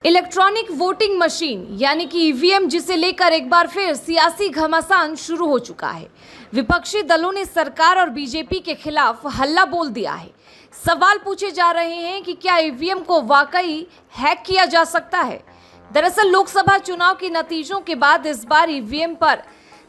Electronic voting machine यानी कि EVM, जिसे लेकर एक बार फिर सियासी घमासान शुरू हो चुका है। विपक्षी दलों ने सरकार और बीजेपी के खिलाफ हल्ला बोल दिया है। सवाल पूछे जा रहे हैं कि क्या ईवीएम को वाकई हैक किया जा सकता है। दरअसल लोकसभा चुनाव के नतीजों के बाद इस बार ईवीएम पर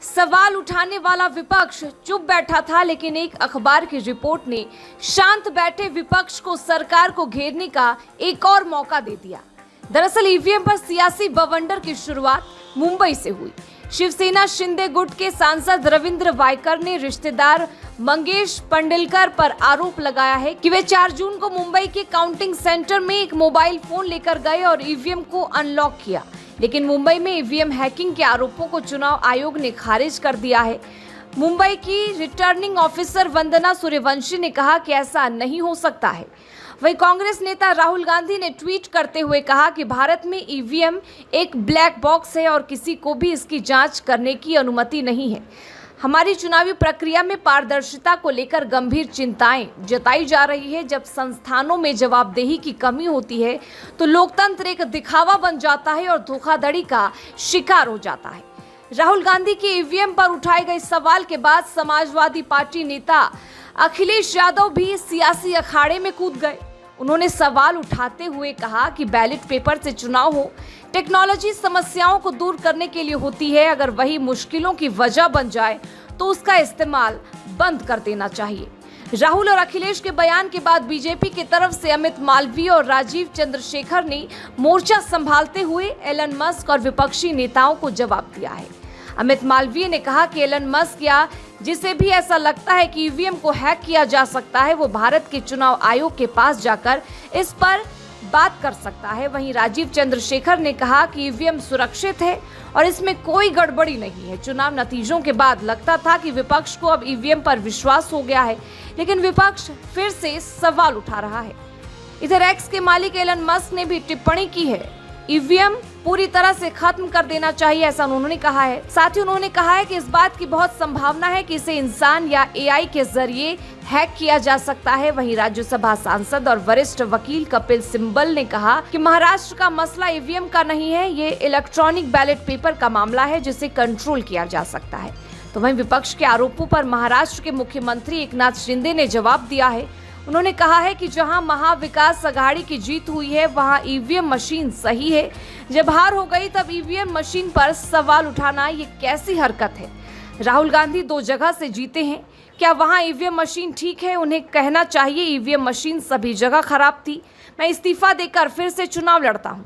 सवाल उठाने वाला विपक्ष चुप बैठा था, लेकिन एक अखबार की रिपोर्ट ने शांत बैठे विपक्ष को सरकार को घेरने का एक और मौका दे दिया। दरअसल ईवीएम पर सियासी बवंडर की शुरुआत मुंबई से हुई। शिवसेना शिंदे गुट के सांसद रविंद्र वायकर ने रिश्तेदार मंगेश पंडिलकर पर आरोप लगाया है कि वे 4 जून को मुंबई के काउंटिंग सेंटर में एक मोबाइल फोन लेकर गए और ईवीएम को अनलॉक किया, लेकिन मुंबई में ईवीएम हैकिंग के आरोपों को चुनाव आयोग ने खारिज कर दिया है। मुंबई की रिटर्निंग ऑफिसर वंदना सूर्यवंशी ने कहा कि ऐसा नहीं हो सकता है। वहीं कांग्रेस नेता राहुल गांधी ने ट्वीट करते हुए कहा कि भारत में ईवीएम एक ब्लैक बॉक्स है और किसी को भी इसकी जांच करने की अनुमति नहीं है। हमारी चुनावी प्रक्रिया में पारदर्शिता को लेकर गंभीर चिंताएं जताई जा रही है। जब संस्थानों में जवाबदेही की कमी होती है तो लोकतंत्र एक दिखावा बन जाता है और धोखाधड़ी का शिकार हो जाता है। राहुल गांधी के ईवीएम पर उठाए गए सवाल के बाद समाजवादी पार्टी नेता अखिलेश यादव भी सियासी अखाड़े में कूद गए। उन्होंने सवाल उठाते हुए कहा कि बैलेट पेपर से चुनाव हो, टेक्नोलॉजी समस्याओं को दूर करने के लिए होती है। अगर वही मुश्किलों की वजह बन जाए तो उसका इस्तेमाल बंद कर देना चाहिए। राहुल और अखिलेश के बयान के बाद बीजेपी की तरफ से अमित मालवीय और राजीव चंद्रशेखर ने मोर्चा संभालते हुए एलन मस्क और विपक्षी नेताओं को जवाब दिया है। अमित मालवीय ने कहा कि एलन मस्क या जिसे भी ऐसा लगता है कि ईवीएम को हैक किया जा सकता है, वो भारत के चुनाव आयोग के पास जाकर इस पर बात कर सकता है। वहीं राजीव चंद्रशेखर ने कहा कि ईवीएम सुरक्षित है और इसमें कोई गड़बड़ी नहीं है। चुनाव नतीजों के बाद लगता था कि विपक्ष को अब ईवीएम पर विश्वास हो गया है, लेकिन विपक्ष फिर से सवाल उठा रहा है। इधर एक्स के मालिक एलन मस्क ने भी टिप्पणी की है। ईवीएम पूरी तरह से खत्म कर देना चाहिए, ऐसा उन्होंने कहा है। साथ ही उन्होंने कहा है कि इस बात की बहुत संभावना है कि इसे इंसान या एआई के जरिए हैक किया जा सकता है। वहीं राज्यसभा सांसद और वरिष्ठ वकील कपिल सिब्बल ने कहा कि महाराष्ट्र का मसला ईवीएम का नहीं है, ये इलेक्ट्रॉनिक बैलेट पेपर का मामला है जिसे कंट्रोल किया जा सकता है। तो वहीं विपक्ष के आरोपों पर महाराष्ट्र के मुख्यमंत्री एकनाथ शिंदे ने जवाब दिया है। उन्होंने कहा है कि जहां महाविकास अघाड़ी की जीत हुई है वहां ईवीएम मशीन सही है। जब हार हो गई तब ईवीएम मशीन पर सवाल उठाना ये कैसी हरकत है। राहुल गांधी 2 जगह से जीते हैं, क्या वहां ईवीएम मशीन ठीक है? उन्हें कहना चाहिए ईवीएम मशीन सभी जगह खराब थी। मैं इस्तीफा देकर फिर से चुनाव लड़ता हूं।